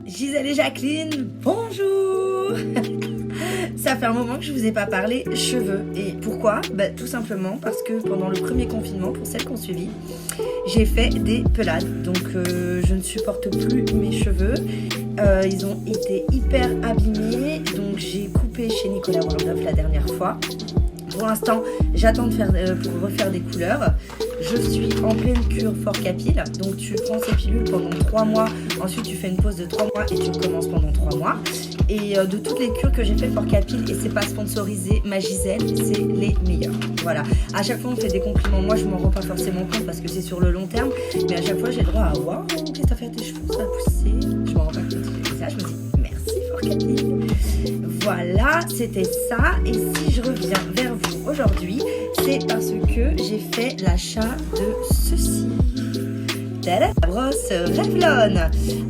Gisèle et Jacqueline, bonjour. Ça fait un moment que je vous ai pas parlé cheveux. Et pourquoi? Tout simplement parce que pendant le premier confinement, pour celles qui ont suivi, j'ai fait des pelades. Donc je ne supporte plus mes cheveux. Ils ont été hyper abîmés. Donc j'ai coupé chez Nicolas Waldorf la dernière fois. Pour l'instant, j'attends de faire, pour refaire des couleurs. Je suis en pleine cure Forcapil. Donc tu prends ces pilules pendant 3 mois. Ensuite, tu fais une pause de 3 mois et tu recommences pendant 3 mois. Et de toutes les cures que j'ai fait Forcapil, et c'est pas sponsorisé, ma Gisèle, c'est les meilleures. Voilà. À chaque fois, on fait des compliments. Moi, je m'en rends pas forcément compte parce que c'est sur le long terme. Mais à chaque fois, j'ai le droit à waouh, qu'est-ce que t'as fait à tes cheveux? Ça a poussé. Je m'en rends pas compte. Et ça, je me dis merci Forcapil. Voilà, c'était ça. Et si je reviens vers vous aujourd'hui, c'est parce que j'ai fait l'achat de ceci. Tada, la brosse Revlon.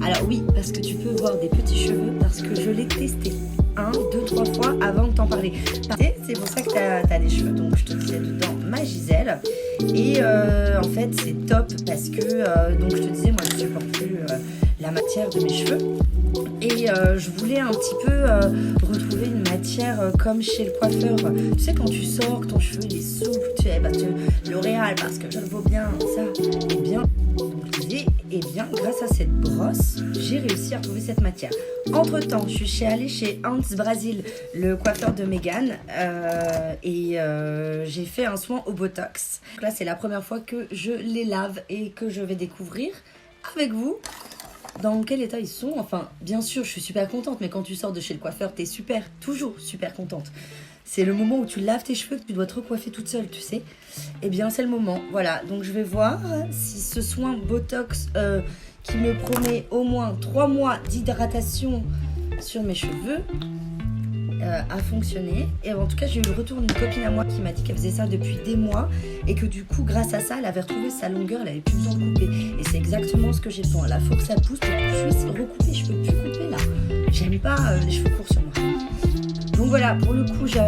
Alors oui, parce que tu peux voir des petits cheveux, parce que je l'ai testé 1, 2, 3 fois avant de t'en parler. C'est pour ça que t'as des cheveux, donc je te disais dedans ma Gisèle. Et en fait c'est top parce que, donc je te disais, moi je supporte plus la matière de mes cheveux. Et je voulais un petit peu retrouver une matière comme chez le coiffeur. Tu sais, quand tu sors, que ton cheveu il est souple, tu sais, parce que L'Oréal, parce que je le vaux bien, ça, et bien. Donc je disais, et bien, grâce à cette brosse, j'ai réussi à retrouver cette matière. Entre temps, je suis allée chez Hans Brasil, le coiffeur de Mégane, et j'ai fait un soin au Botox. Donc là, c'est la première fois que je les lave et que je vais découvrir avec vous dans quel état ils sont. Enfin, bien sûr, je suis super contente, mais quand tu sors de chez le coiffeur, t'es toujours super contente. C'est le moment où tu laves tes cheveux, que tu dois te recoiffer toute seule, tu sais. Eh bien, c'est le moment. Voilà, donc je vais voir si ce soin Botox qui me promet au moins 3 mois d'hydratation sur mes cheveux a fonctionné. Et en tout cas, j'ai eu le retour d'une copine à moi qui m'a dit qu'elle faisait ça depuis des mois et que du coup, grâce à ça, elle avait retrouvé sa longueur, elle avait plus besoin de couper. Et c'est exactement ce que j'ai besoin. Là, faut que ça pousse pour que je puisse recouper. Je peux plus couper là. J'aime pas les cheveux courts sur moi. Donc voilà, pour le coup, j'ai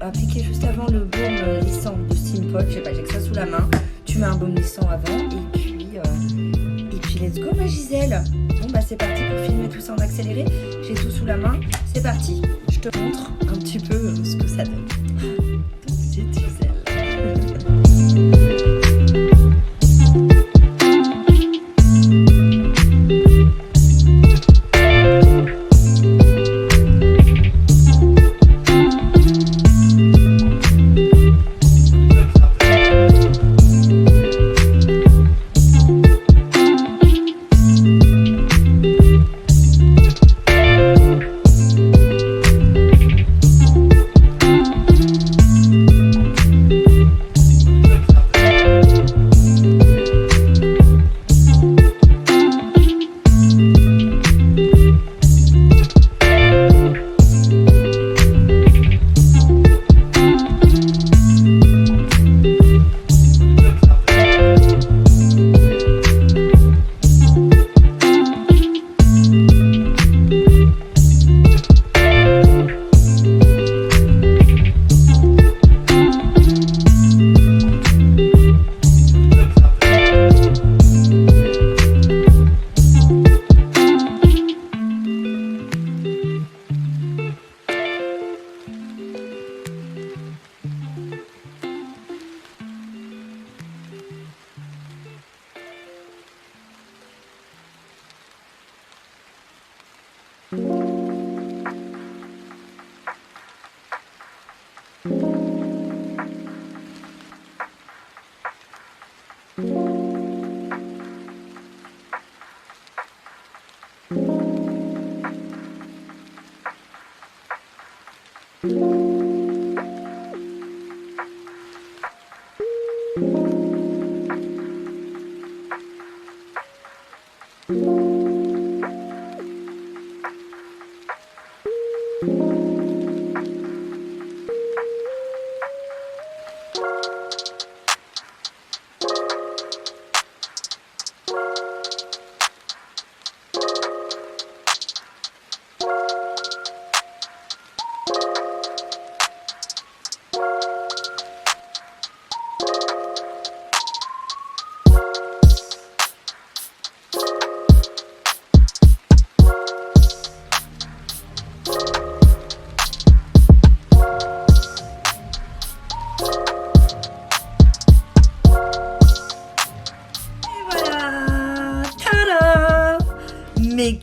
appliqué juste avant le baume lissant de Steampod. Je sais pas, j'ai que ça sous la main. Tu mets un baume lissant avant et puis let's go ma Gisèle. Bon bah c'est parti pour filmer tout ça en accéléré. J'ai tout sous la main. C'est parti. Je te montre un petit peu ce que ça donne. Tout de suite, Gisèle.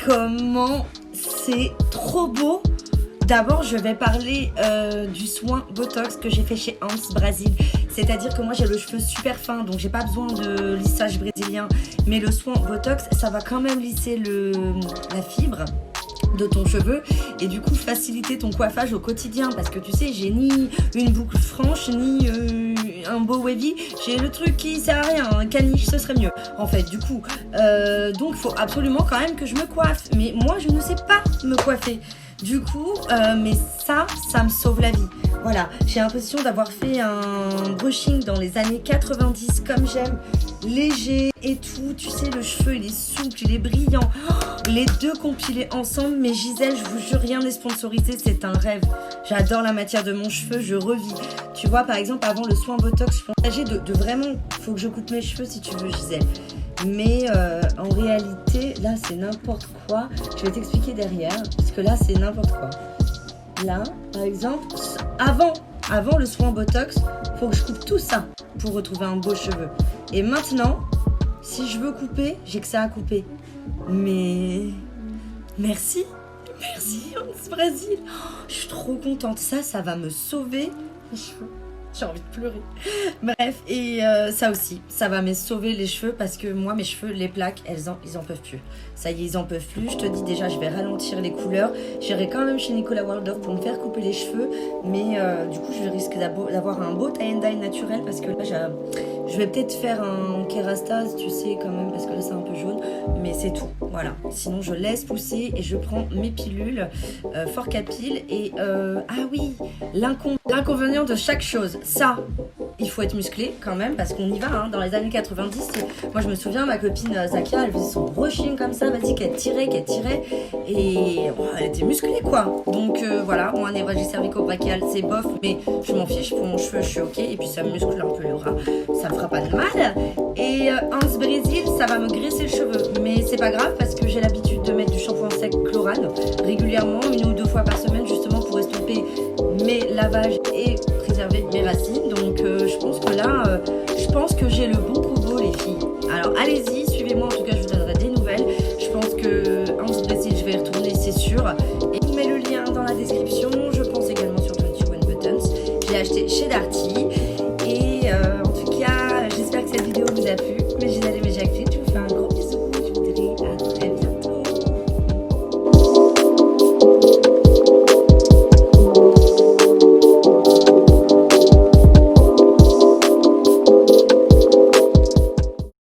comment c'est trop beau. D'abord, je vais parler du soin Botox que j'ai fait chez Hans Brésil. C'est-à-dire que moi, j'ai le cheveu super fin, donc j'ai pas besoin de lissage brésilien. Mais le soin Botox, ça va quand même lisser la fibre de ton cheveu et du coup faciliter ton coiffage au quotidien, parce que tu sais, j'ai ni une boucle franche ni un beau wavy, j'ai le truc qui sert à rien, un caniche ce serait mieux en fait. Du coup donc il faut absolument quand même que je me coiffe, mais moi je ne sais pas me coiffer. Du coup, mais ça me sauve la vie. Voilà, j'ai l'impression d'avoir fait un brushing dans les années 90 comme j'aime, léger et tout. Tu sais, le cheveu, il est souple, il est brillant. Oh, les deux compilés ensemble, mais Gisèle, je vous jure, rien n'est sponsorisé, c'est un rêve. J'adore la matière de mon cheveu, je revis. Tu vois, par exemple, avant le soin Botox, je pensais de vraiment, faut que je coupe mes cheveux si tu veux, Gisèle. Mais en réalité, là, c'est n'importe quoi. Je vais t'expliquer derrière, parce que là, c'est n'importe quoi. Là, par exemple, avant le soin Botox, faut que je coupe tout ça pour retrouver un beau cheveu. Et maintenant, si je veux couper, j'ai que ça à couper. Mais merci Hans Brésil. Oh, je suis trop contente. Ça va me sauver les cheveux. J'ai envie de pleurer. Bref, et ça aussi, ça va me sauver les cheveux, parce que moi, mes cheveux, les plaques, ils en peuvent plus. Ça y est, ils en peuvent plus. Je te dis déjà, je vais ralentir les couleurs. J'irai quand même chez Nicolas Waldorf pour me faire couper les cheveux. Mais du coup, je risque d'avoir un beau tie and dye naturel, parce que là, je vais peut-être faire un kérastase, tu sais, quand même, parce que là, c'est un peu jaune. Mais c'est tout, voilà. Sinon, je laisse pousser et je prends mes pilules Forcapil. Et ah oui, l'inconvénient de chaque chose. Ça, il faut être musclé quand même, parce qu'on y va, hein. Dans les années 90, moi je me souviens, ma copine Zakia, elle faisait son brushing comme ça, vas-y, qu'elle tirait, et oh, elle était musclée quoi. Donc voilà, moi un névralgie cervico-brachial c'est bof, mais je m'en fiche, pour mon cheveu je suis ok, et puis ça me muscle un peu le ras, ça me fera pas de mal. Et Hans Brésil, ça va me graisser le cheveu, mais c'est pas grave, parce que j'ai l'habitude de mettre du shampoing sec Chlorane régulièrement, 1 ou 2 fois par semaine, justement pour estomper mes lavages et préserver mes racines. Donc je pense que là, je pense que j'ai le bon combo les filles. Alors allez-y, suivez-moi, en tout cas je vous donnerai des nouvelles. Je pense que Hans Brésil, je vais y retourner, c'est sûr. Et je vous mets le lien dans la description. Je pense également sur 21 Buttons. J'ai acheté chez Darty.